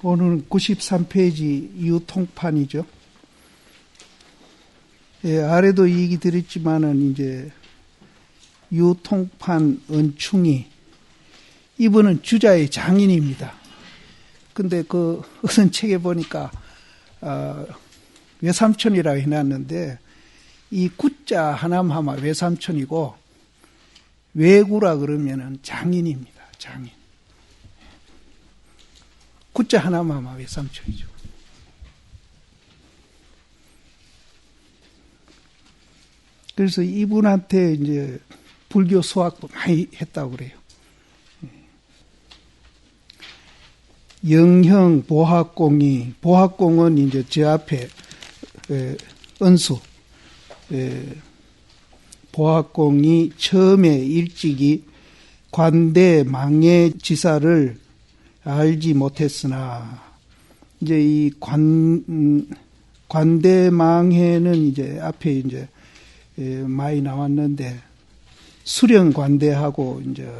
오늘은 93페이지 유통판이죠. 예, 아래도 얘기 드렸지만은 이제 유통판 은충이 이분은 주자의 장인입니다. 근데 그 어떤 책에 보니까 외삼촌이라고 해놨는데 이 구자 하나마마 외삼촌이고 외구라 그러면은 장인입니다. 장인. 구자 하나마마 외삼촌이죠. 그래서 이분한테 이제 불교 수학도 많이 했다고 그래요. 영형 보학공은 이제 제 앞에 은수 보학공이 처음에 일찍이 관대 망해 지사를 알지 못했으나 이제 이 관대 망해는 이제 앞에 이제 많이 나왔는데 수령 관대하고 이제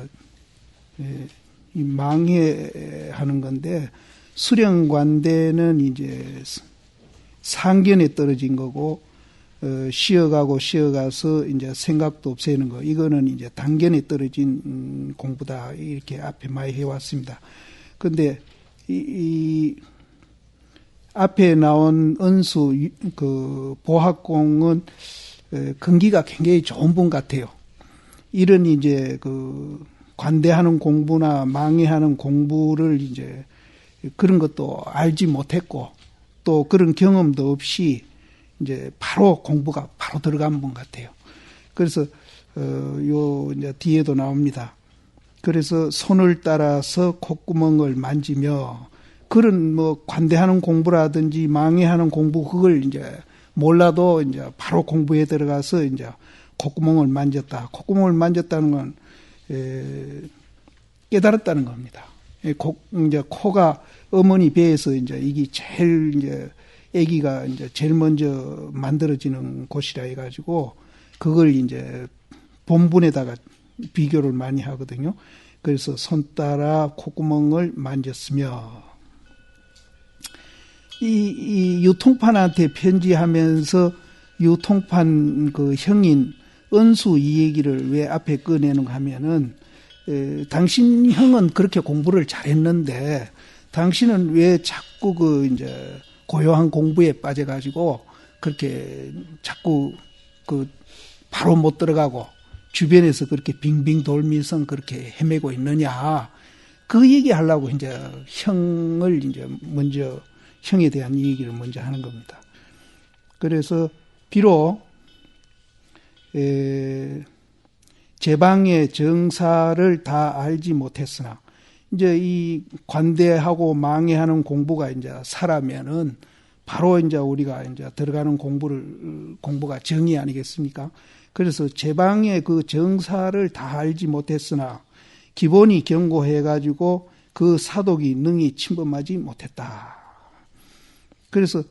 이 망해하는 건데 수령 관대는 이제 상견에 떨어진 거고 쉬어가서 이제 생각도 없애는 거 이거는 이제 단견에 떨어진 공부다 이렇게 앞에 많이 해왔습니다. 근데 이 앞에 나온 은수 그 보학공은 근기가 굉장히 좋은 분 같아요. 이런 이제 그 관대하는 공부나 망해하는 공부를 이제 그런 것도 알지 못했고 또 그런 경험도 없이 이제 바로 공부가 바로 들어간 분 같아요. 그래서 요 이제 뒤에도 나옵니다. 그래서 손을 따라서 콧구멍을 만지며 그런 뭐 관대하는 공부라든지 망해하는 공부 그걸 이제 몰라도 이제 바로 공부에 들어가서 이제 콧구멍을 만졌다. 콧구멍을 만졌다는 건 깨달았다는 겁니다. 이제 코가 어머니 배에서 이제 이게 제일 이제 아기가 이제 제일 먼저 만들어지는 곳이라 해가지고 그걸 이제 본분에다가 비교를 많이 하거든요. 그래서 손 따라 콧구멍을 만졌으며 이 유통판한테 편지하면서 유통판 그 형인 은수 이 얘기를 왜 앞에 꺼내는가 하면은 당신 형은 그렇게 공부를 잘했는데 당신은 왜 자꾸 그 이제 고요한 공부에 빠져가지고 그렇게 자꾸 그 바로 못 들어가고 주변에서 그렇게 빙빙 돌면서 그렇게 헤매고 있느냐 그 얘기하려고 이제 형을 이제 먼저 형에 대한 얘기를 먼저 하는 겁니다. 그래서 비록 제방의 정사를 다 알지 못했으나 이제 이 관대하고 망해하는 공부가 이제 사라면은 바로 이제 우리가 이제 들어가는 공부가 정의 아니겠습니까? 그래서 제방의 그 정사를 다 알지 못했으나 기본이 견고해가지고 그 사독이 능히 침범하지 못했다. 그래서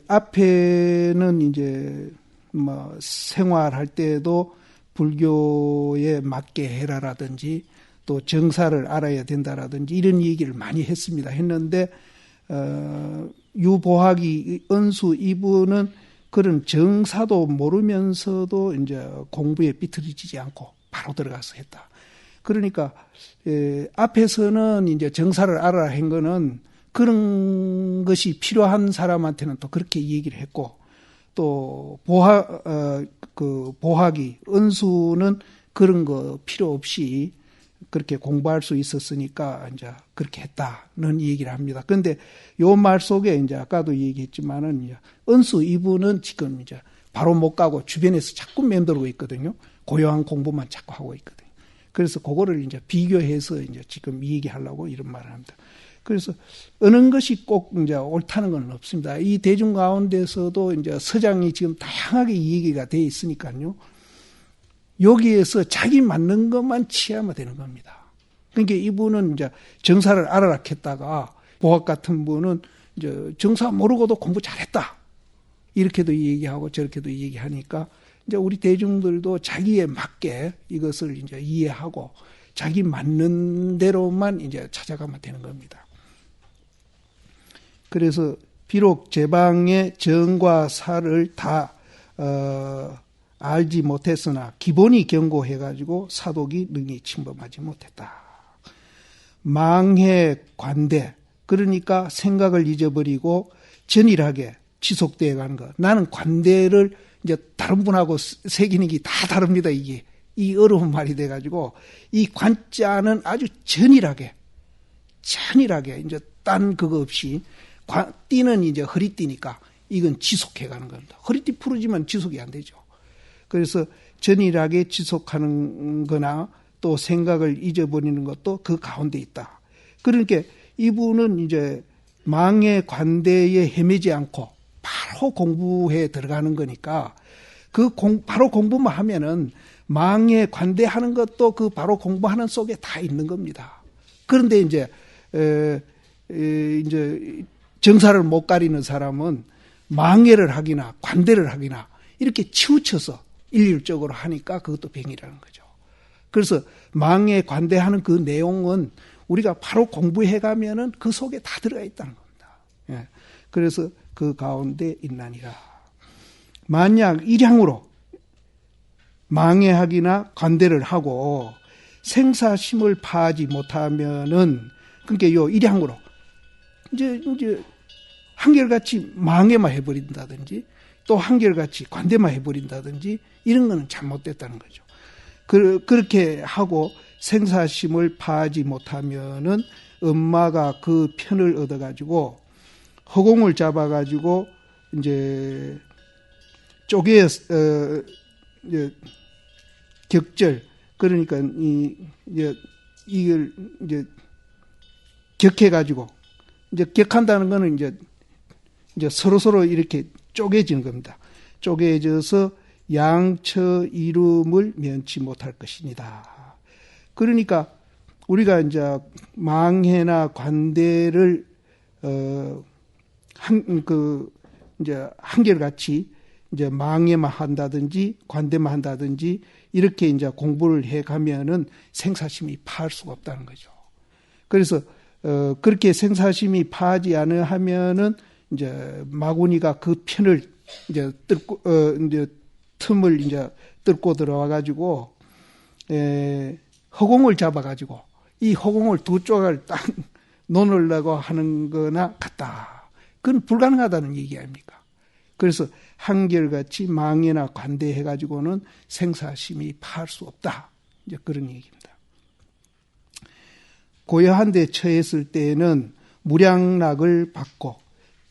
앞에는 이제 뭐 생활할 때도 불교에 맞게 해라라든지 또 정사를 알아야 된다라든지 이런 얘기를 많이 했는데 유보학이 은수 이분은 그런 정사도 모르면서도 이제 공부에 비틀어지지 않고 바로 들어가서 했다. 그러니까 앞에서는 이제 정사를 알아라 한 거는 그런 것이 필요한 사람한테는 또 그렇게 얘기를 했고 또 보학이 은수는 그런 거 필요 없이 그렇게 공부할 수 있었으니까 이제 그렇게 했다는 얘기를 합니다. 그런데 요 말 속에 이제 아까도 얘기했지만은 은수 이분은 지금 이제 바로 못 가고 주변에서 자꾸 맴돌고 있거든요. 고요한 공부만 자꾸 하고 있거든요. 그래서 그거를 이제 비교해서 이제 지금 얘기하려고 이런 말을 합니다. 그래서 어느 것이 꼭 이제 옳다는 건 없습니다. 이 대중 가운데서도 이제 서장이 지금 다양하게 얘기가 돼 있으니까요. 여기에서 자기 맞는 것만 취하면 되는 겁니다. 그러니까 이분은 이제 정사를 알아라 했다가 보학 같은 분은 이제 정사 모르고도 공부 잘했다. 이렇게도 얘기하고 저렇게도 얘기하니까 이제 우리 대중들도 자기에 맞게 이것을 이제 이해하고 자기 맞는 대로만 이제 찾아가면 되는 겁니다. 그래서 비록 제방의 정과 사를 다 알지 못했으나 기본이 견고해가지고 사독이 능히 침범하지 못했다. 망해 관대, 그러니까 생각을 잊어버리고 전일하게 지속되어 가는 것. 나는 관대를 이제 다른 분하고 새기는 게 다 다릅니다. 이게 이 어려운 말이 돼가지고 이 관자는 아주 전일하게 이제 딴 그거 없이 띠는 이제 허리띠니까 이건 지속해 가는 겁니다. 허리띠 풀어지면 지속이 안 되죠. 그래서 전일하게 지속하는 거나 또 생각을 잊어버리는 것도 그 가운데 있다. 그러니까 이분은 이제 망의 관대에 헤매지 않고 바로 공부에 들어가는 거니까 바로 공부만 하면은 망에 관대하는 것도 그 바로 공부하는 속에 다 있는 겁니다. 그런데 이제 정사를 못 가리는 사람은 망해를 하기나 관대를 하기나 이렇게 치우쳐서 일률적으로 하니까 그것도 병이라는 거죠. 그래서 망에 관대하는 그 내용은 우리가 바로 공부해 가면은 그 속에 다 들어가 있다는 겁니다. 예. 그래서 그 가운데 있나니라. 만약 일향으로 망해하기나 관대를 하고 생사심을 파하지 못하면은, 그러니까 요 일향으로 이제 한결같이 망해만 해버린다든지 또 한결같이 관대만 해버린다든지 이런 거는 잘못됐다는 거죠. 그렇게 하고 생사심을 파하지 못하면은 엄마가 그 편을 얻어가지고 허공을 잡아가지고 이제 쪼개 격절, 그러니까 이걸 이제 격해가지고 이제 격한다는 거는 이제 서로 이렇게 쪼개지는 겁니다. 쪼개져서 양처 이름을 면치 못할 것입니다. 그러니까 우리가 이제 망해나 관대를 이제 한결같이 이제 망해만 한다든지 관대만 한다든지 이렇게 이제 공부를 해 가면은 생사심이 파할 수가 없다는 거죠. 그래서 그렇게 생사심이 파하지 않으 하면은 이제 마구니가 그 편을 이제 뜯고 이제 틈을 이제 뜯고 들어와 가지고 허공을 잡아 가지고 이 허공을 두 쪽을 딱 놓으려고 하는 거나 같다. 그건 불가능하다는 얘기 아닙니까? 그래서 한결같이 망해나 관대해 가지고는 생사심이 파할 수 없다. 이제 그런 얘기입니다. 고요한 데 처했을 때에는 무량락을 받고,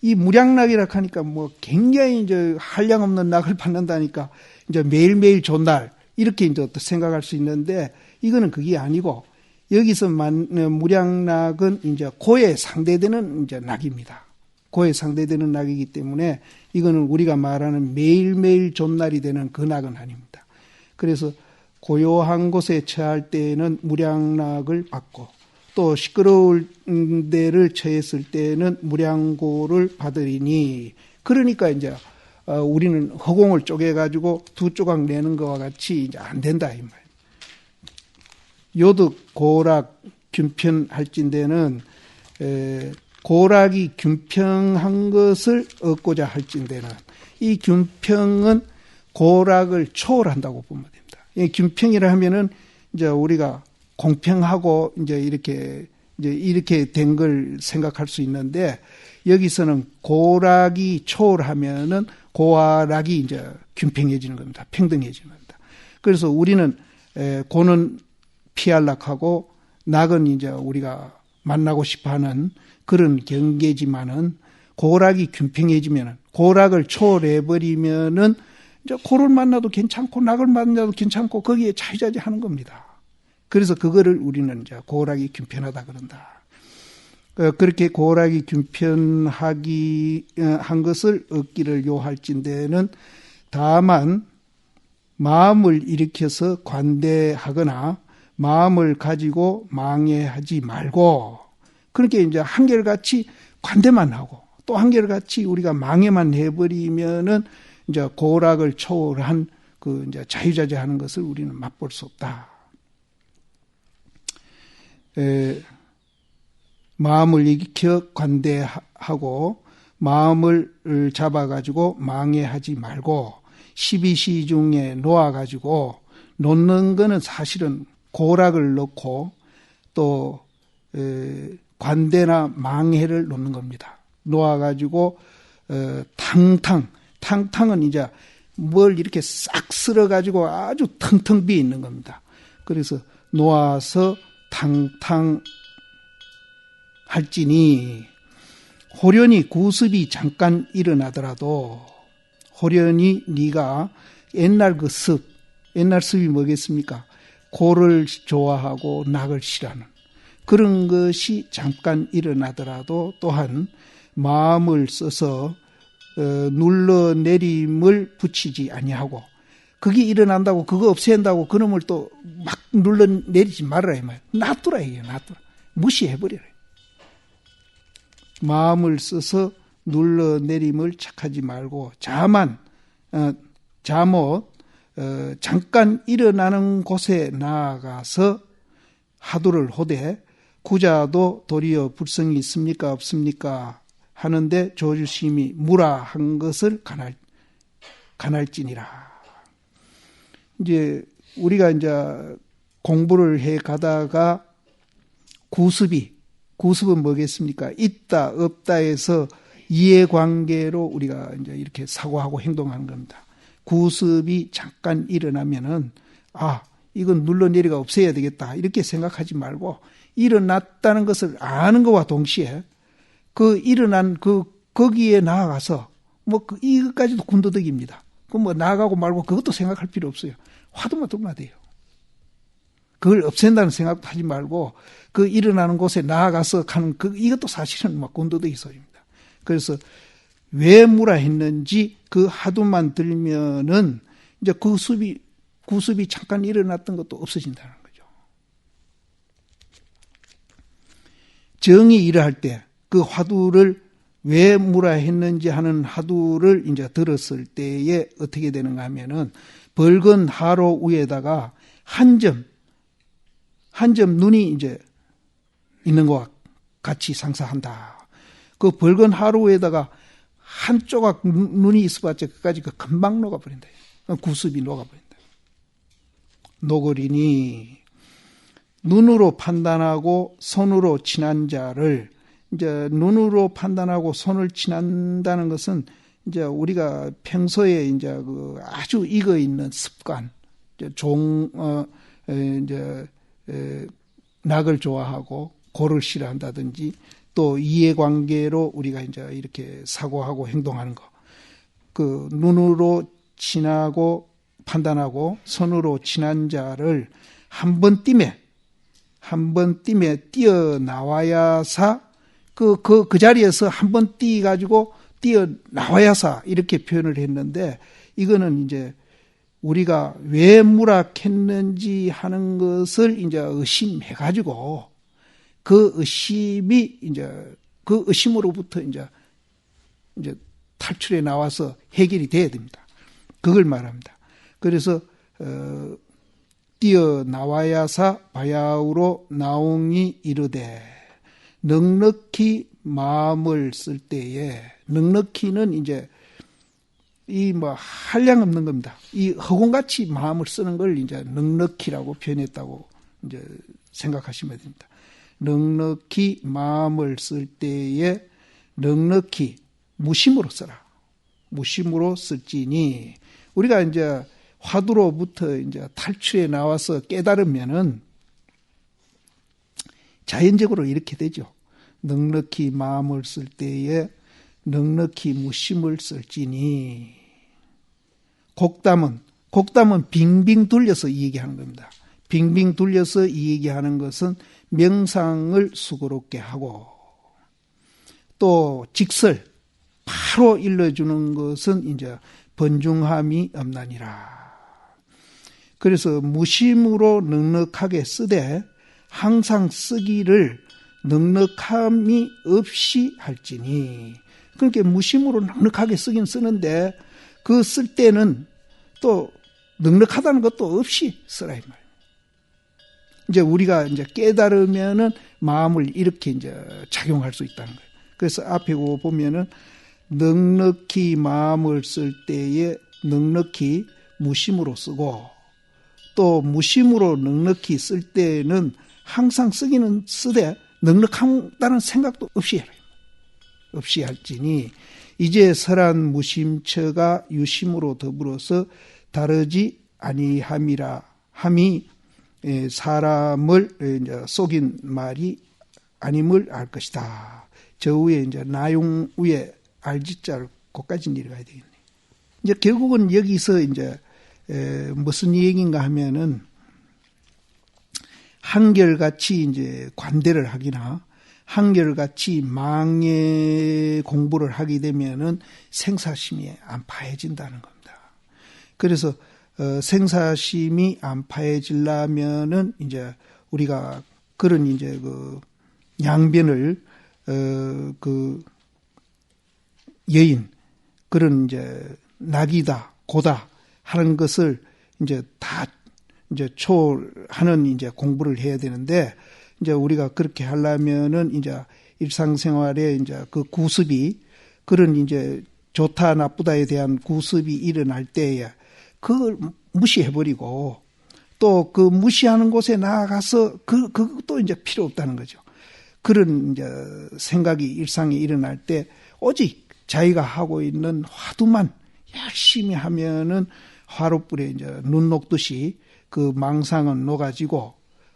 이 무량락이라 하니까 뭐 굉장히 이제 한량 없는 낙을 받는다니까 이제 매일매일 좋은 날 이렇게 이제 또 생각할 수 있는데, 이거는 그게 아니고 여기서 무량락은 이제 고에 상대되는 이제 낙입니다. 고에 상대되는 낙이기 때문에 이거는 우리가 말하는 매일매일 좋은 날이 되는 그 낙은 아닙니다. 그래서 고요한 곳에 처할 때에는 무량락을 받고, 또 시끄러울 데를 처했을 때는 무량고를 받으리니, 그러니까 이제 우리는 허공을 쪼개가지고 두 조각 내는 것과 같이 이제 안 된다 이 말이에요. 요득 고락 균편할진대는 고락이 균평한 것을 얻고자 할진대는, 이 균평은 고락을 초월한다고 보면 됩니다. 이 균평이라 하면은 이제 우리가 공평하고 이제 이렇게 된 걸 생각할 수 있는데, 여기서는 고락이 초월하면은 고와 락이 이제 균평해지는 겁니다. 평등해지는 겁니다. 그래서 우리는 고는 피할락하고 낙은 이제 우리가 만나고 싶어하는 그런 경계지만은, 고락이 균평해지면은, 고락을 초월해버리면은 이제 고를 만나도 괜찮고 낙을 만나도 괜찮고 거기에 자유자재하는 겁니다. 그래서 그거를 우리는 이제 고락이 균편하다 그런다. 그렇게 고락이 균편한 것을 얻기를 요할진대는, 다만 마음을 일으켜서 관대하거나 마음을 가지고 망해하지 말고, 그렇게 이제 한결같이 관대만 하고 또 한결같이 우리가 망해만 해버리면은 이제 고락을 초월한 그 이제 자유자재하는 것을 우리는 맛볼 수 없다. 마음을 일으켜 하고 마음을 잡아가지고 망해하지 말고 12시 중에 놓아가지고 놓는 거는 사실은 고락을 넣고 또 관대나 망해를 놓는 겁니다. 놓아가지고 탕탕은 이제 뭘 이렇게 싹 쓸어가지고 아주 텅텅 비어 있는 겁니다. 그래서 놓아서 탕탕 할지니 호련히 구습이 잠깐 일어나더라도 호련히 네가 옛날 옛날 습이 뭐겠습니까? 고를 좋아하고 낙을 싫어하는 그런 것이 잠깐 일어나더라도 또한 마음을 써서 눌러내림을 붙이지 아니하고 그게 일어난다고 그거 없앤다고 그놈을 또 막 눌러내리지 말아라 이 말이에요. 놔두라 이게 놔두라. 무시해버려라. 마음을 써서 눌러내림을 착하지 말고 잠옷 잠깐 일어나는 곳에 나아가서 하두를 호되 구자도 도리어 불성이 있습니까 없습니까 하는데 조주심이 무라 한 것을 간할지니라. 이제 우리가 이제 공부를 해 가다가 구습은 뭐겠습니까? 있다 없다에서 이해관계로 우리가 이제 이렇게 사고하고 행동하는 겁니다. 구습이 잠깐 일어나면은 이건 눌러내리가 없애야 되겠다 이렇게 생각하지 말고 일어났다는 것을 아는 것과 동시에 그 일어난 거기에 나아가서 이것까지도 군더더기입니다. 나아가고 말고 그것도 생각할 필요 없어요. 화두만 들면 돼요. 그걸 없앤다는 생각도 하지 말고 그 일어나는 곳에 나아가서 가는 이것도 사실은 군더더기 소리입니다. 그래서 왜 무라 했는지 그 하두만 들면은 이제 구습이 잠깐 일어났던 것도 없어진다는 거죠. 정이 이러할 때 그 화두를 왜 무라 했는지 하는 하두를 이제 들었을 때에 어떻게 되는가 하면은 벌건 하로 위에다가 한 점 눈이 이제 있는 것과 같이 상사한다. 그 벌건 하로 위에다가 한 조각 눈이 있어봤자 그까지 금방 녹아버린다. 구습이 녹아버린다. 녹으리니 눈으로 판단하고 손으로 친한 자를 이제 눈으로 판단하고 손을 친한다는 것은 이제 우리가 평소에 이제 아주 익어 있는 습관, 낙을 좋아하고 고를 싫어한다든지 또 이해관계로 우리가 이제 이렇게 사고하고 행동하는 거, 그 눈으로 친하고 판단하고 손으로 친한 자를 한 번 띠에 뛰어나와야사 그 자리에서 한 번 뛰어가지고 뛰어나와야사 이렇게 표현을 했는데 이거는 이제 우리가 왜 무락했는지 하는 것을 이제 의심해가지고 그 의심이 이제 그 의심으로부터 이제 탈출해 나와서 해결이 돼야 됩니다. 그걸 말합니다. 그래서 뛰어나와야사 바야우로 나옹이 이르되 넉넉히 마음을 쓸 때에 넉넉히는 이제 한량 없는 겁니다. 이 허공같이 마음을 쓰는 걸 이제 넉넉히라고 표현했다고 이제 생각하시면 됩니다. 넉넉히 마음을 쓸 때에 넉넉히 무심으로 써라. 무심으로 쓸지니 우리가 이제 화두로부터 이제 탈출해 나와서 깨달으면은 자연적으로 이렇게 되죠. 넉넉히 마음을 쓸 때에 넉넉히 무심을 쓸지니 곡담은 빙빙 돌려서 이 얘기하는 겁니다. 빙빙 돌려서 이 얘기하는 것은 명상을 수고롭게 하고 또 직설 바로 일러주는 것은 이제 번중함이 없나니라. 그래서 무심으로 넉넉하게 쓰되 항상 쓰기를 넉넉함이 없이 할지니. 그러니까 무심으로 넉넉하게 쓰긴 쓰는데 그 쓸 때는 또 넉넉하다는 것도 없이 쓰라 이 말이에요. 이제 우리가 이제 깨달으면은 마음을 이렇게 이제 작용할 수 있다는 거예요. 그래서 앞에 보면은 넉넉히 마음을 쓸 때에 넉넉히 무심으로 쓰고 또 무심으로 넉넉히 쓸 때는 항상 쓰기는 쓰되 넉넉하다는 생각도 없이 해라. 없이 할지니 이제 설한 무심처가 유심으로 더불어서 다르지 아니함이라 함이 사람을 이제 속인 말이 아님을 알 것이다. 저 위에 이제 나용 위에 알지자를 거기까지 내려가야 되겠네. 이제 결국은 여기서 이제 무슨 얘기인가 하면은 한결같이 이제 관대를 하기나 한결같이 망의 공부를 하게 되면은 생사심이 안 파해진다는 겁니다. 그래서 생사심이 안 파해지려면은 이제 우리가 그런 이제 그 양변을 그 여인 그런 이제 낙이다 고다 하는 것을 이제 다 이제 초월하는 이제 공부를 해야 되는데 이제 우리가 그렇게 하려면은 이제 일상생활에 이제 그 구습이 그런 이제 좋다 나쁘다에 대한 구습이 일어날 때에 그걸 무시해버리고 또 그 무시하는 곳에 나아가서 그것도 이제 필요 없다는 거죠. 그런 이제 생각이 일상에 일어날 때 오직 자기가 하고 있는 화두만 열심히 하면은 화롯불에 이제 눈 녹듯이 그 망상은 녹아지고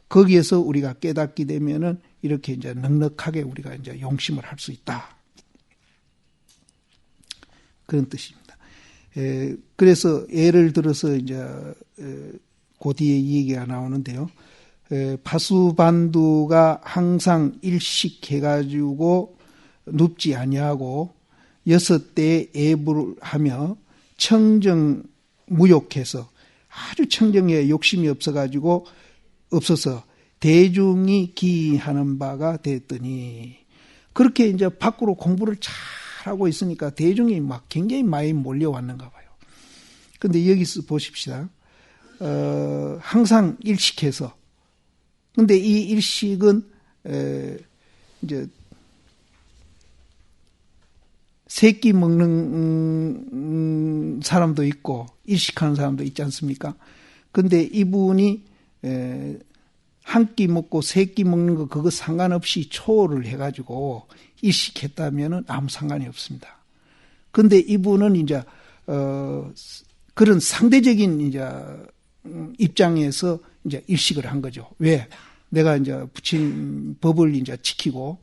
거기에서 우리가 깨닫게 되면은 이렇게 이제 넉넉하게 우리가 이제 용심을 할 수 있다. 그런 뜻입니다. 그래서 예를 들어서 이제 그 뒤에 이 얘기가 나오는데요. 파수반두가 항상 일식해가지고 눕지 아니하고 6대에 애부를 하며 청정무욕해서 아주 청정에 욕심이 없어서 대중이 기하는 바가 됐더니 그렇게 이제 밖으로 공부를 잘하고 있으니까 대중이 막 굉장히 많이 몰려왔는가 봐요. 근데 여기서 보십시다. 항상 일식해서 근데 이 일식은 이제 새끼 먹는 사람도 있고 일식하는 사람도 있지 않습니까? 근데 이분이 한 끼 먹고 세 끼 먹는 거 그거 상관없이 초월을 해가지고 일식했다면은 아무 상관이 없습니다. 근데 이분은 이제 그런 상대적인 이제 입장에서 이제 일식을 한 거죠. 왜? 내가 이제 부친 법을 이제 지키고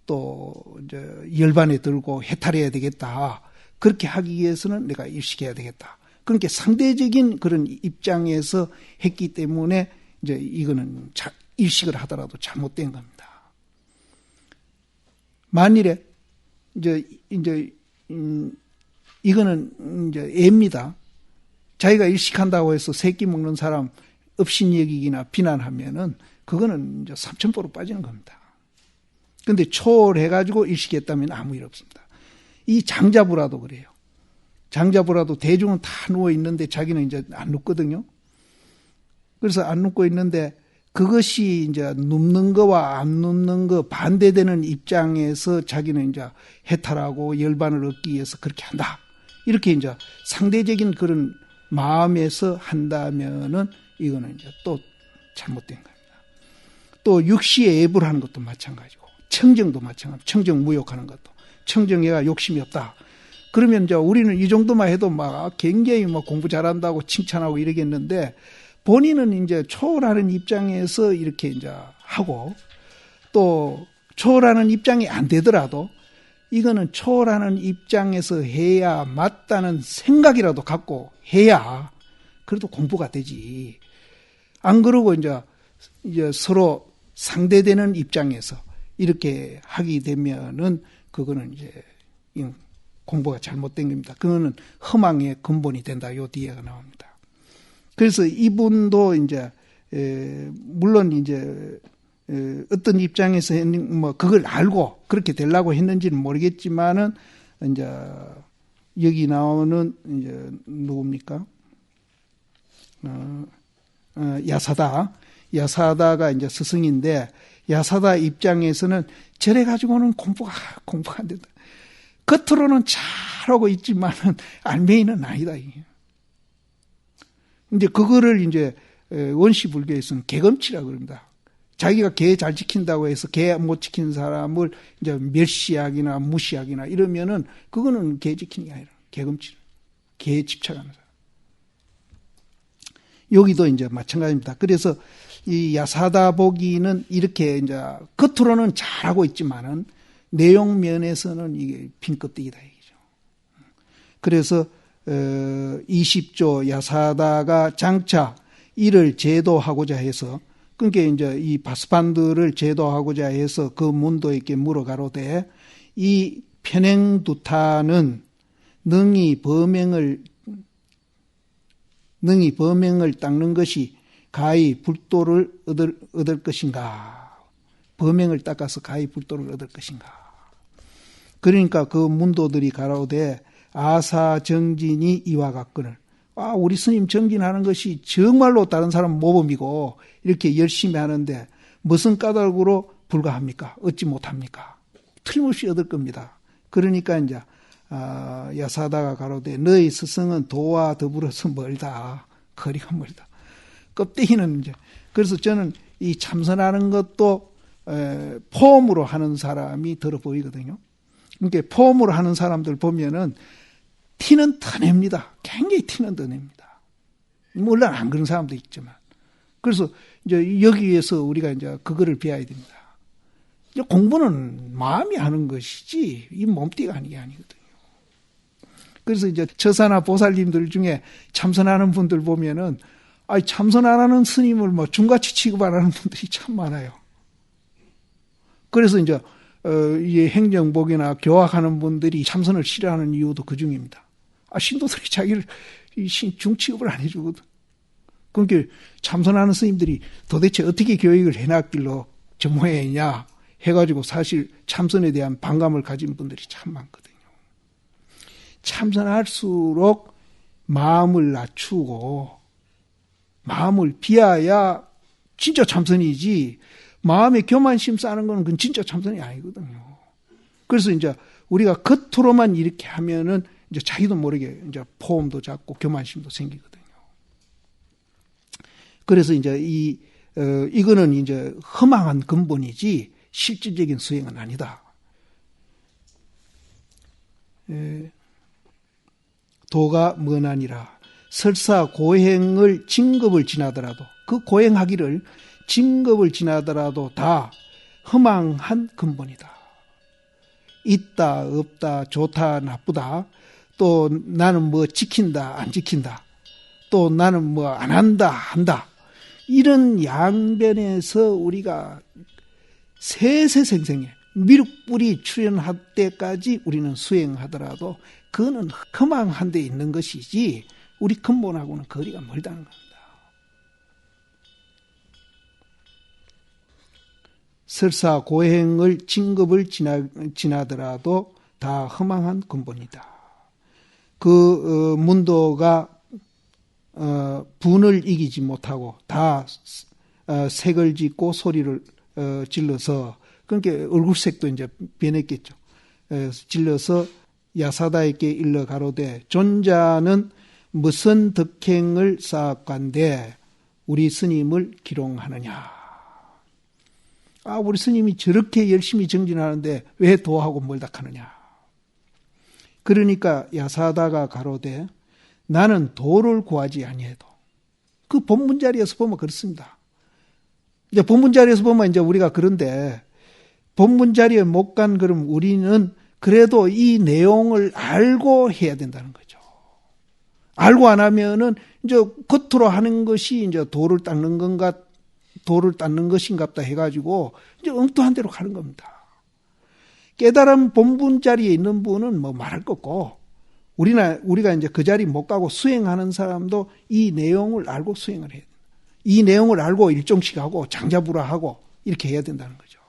또 이제 열반에 들고 해탈해야 되겠다. 그렇게 하기 위해서는 내가 일식해야 되겠다. 그러니까 상대적인 그런 입장에서 했기 때문에 이제 이거는 일식을 하더라도 잘못된 겁니다. 만일에 이거는 이제 애입니다. 자기가 일식한다고 해서 새끼 먹는 사람 업신 여기기나 비난하면은 그거는 이제 삼천포로 빠지는 겁니다. 근데 초월해가지고 일식했다면 아무 일 없습니다. 이 장자부라도 그래요. 장자부라도 대중은 다 누워 있는데 자기는 이제 안 눕거든요. 그래서 안 눕고 있는데 그것이 이제 눕는 거와 안 눕는 거 반대되는 입장에서 자기는 이제 해탈하고 열반을 얻기 위해서 그렇게 한다. 이렇게 이제 상대적인 그런 마음에서 한다면은 이거는 이제 또 잘못된 겁니다. 또 육시에 애부를 하는 것도 마찬가지고 청정도 마찬가지고 청정무욕하는 것도 청정애가 욕심이 없다. 그러면 이제 우리는 이 정도만 해도 막 굉장히 막 공부 잘한다고 칭찬하고 이러겠는데 본인은 이제 초월하는 입장에서 이렇게 이제 하고 또 초월하는 입장이 안 되더라도 이거는 초월하는 입장에서 해야 맞다는 생각이라도 갖고 해야 그래도 공부가 되지. 안 그러고 이제 서로 상대되는 입장에서 이렇게 하게 되면은 그거는 이제 공부가 잘못된 겁니다. 그거는 허망의 근본이 된다. 요 뒤에가 나옵니다. 그래서 이분도 이제 물론 이제 어떤 입장에서 뭐 그걸 알고 그렇게 되려고 했는지는 모르겠지만은 이제 여기 나오는 이제 누굽니까? 야사다. 야사다가 이제 스승인데 야사다 입장에서는 저래 가지고는 공부가 안 된다. 겉으로는 잘하고 있지만은 알맹이는 아니다. 이제 그거를 이제 원시 불교에서는 개검치라고 그럽니다. 자기가 개 잘 지킨다고 해서 개 못 지키는 사람을 이제 멸시하기나 무시하기나 이러면은 그거는 개 지키는 게 아니라 개검치. 개에 집착하는 사람. 여기도 이제 마찬가지입니다. 그래서 이 야사다 보기는 이렇게 이제 겉으로는 잘하고 있지만은 내용 면에서는 이게 빈 껍데기다 얘기죠. 그래서 20조 야사다가 장차 이를 제도하고자 해서 그러니까 이제 이 바스판들을 제도하고자 해서 그 문도에게 물어가로되 이 편행두타는 능히 범행을 닦는 것이 가히 불도를 얻을 것인가? 범행을 닦아서 가히 불도를 얻을 것인가? 그러니까 그 문도들이 가로되 아사정진이 이와 같거늘. 우리 스님 정진하는 것이 정말로 다른 사람 모범이고 이렇게 열심히 하는데 무슨 까닭으로 불가합니까? 얻지 못합니까? 틀림없이 얻을 겁니다. 그러니까 이제 야사다가 가로되 너희 스승은 도와 더불어서 멀다. 거리가 멀다. 껍데기는 이제 그래서 저는 이 참선하는 것도 폼으로 하는 사람이 들어 보이거든요. 그러니까 폼으로 하는 사람들 보면은 티는 더 냅니다. 굉장히 티는 더 냅니다. 물론 안 그런 사람도 있지만. 그래서 이제 여기에서 우리가 이제 그거를 배워야 됩니다. 이제 공부는 마음이 하는 것이지 이 몸띠가 하는 게 아니거든요. 그래서 이제 처사나 보살님들 중에 참선하는 분들 보면은 참선 안 하는 스님을 뭐 중같이 취급 안 하는 분들이 참 많아요. 그래서 이제 이 행정복이나 교학하는 분들이 참선을 싫어하는 이유도 그 중입니다. 신도들이 자기를 중취급을 안 해주거든. 그러니까 참선하는 스님들이 도대체 어떻게 교육을 해놨길로 저 모양이냐 해가지고 사실 참선에 대한 반감을 가진 분들이 참 많거든요. 참선할수록 마음을 낮추고 마음을 비워야 진짜 참선이지 마음에 교만심 쌓는 건 그건 진짜 참선이 아니거든요. 그래서 이제 우리가 겉으로만 이렇게 하면은 이제 자기도 모르게 이제 폼도 잡고 교만심도 생기거든요. 그래서 이제 이거는 이제 허망한 근본이지 실질적인 수행은 아니다. 도가 먼하니라. 설사 고행을 징겁을 지나더라도 그 고행하기를 징겁을 지나더라도 다 허망한 근본이다. 있다 없다 좋다 나쁘다 또 나는 뭐 지킨다 안 지킨다 또 나는 뭐 안 한다 한다 이런 양변에서 우리가 세세생생에 미륵불이 출현할 때까지 우리는 수행하더라도 그거는 허망한 데 있는 것이지 우리 근본하고는 거리가 멀다는 겁니다. 설사 고행을 징겁을 지나더라도 다 허망한 근본이다. 그 문도가 분을 이기지 못하고 다 색을 짓고 소리를 질러서 그러니까 얼굴색도 이제 변했겠죠. 질러서 야사다에게 일러 가로되 존자는 무슨 덕행을 쌓았건데 우리 스님을 기롱하느냐. 우리 스님이 저렇게 열심히 정진하는데 왜 도하고 멀다하느냐. 그러니까 야사다가 가로되 나는 도를 구하지 아니해도 그 본문 자리에서 보면 그렇습니다. 이제 본문 자리에서 보면 이제 우리가 그런데 본문 자리에 못 간 그럼 우리는 그래도 이 내용을 알고 해야 된다는 거죠. 알고 안 하면은 이제 겉으로 하는 것이 이제 도를 닦는 건가 도를 닦는 것인갑다 해가지고 이제 엉뚱한 대로 가는 겁니다. 깨달음 본분 자리에 있는 분은 뭐 말할 거 없고 우리가 이제 그 자리 못 가고 수행하는 사람도 이 내용을 알고 수행을 해야 된다. 이 내용을 알고 일종씩 하고 장자부라하고 이렇게 해야 된다는 거죠.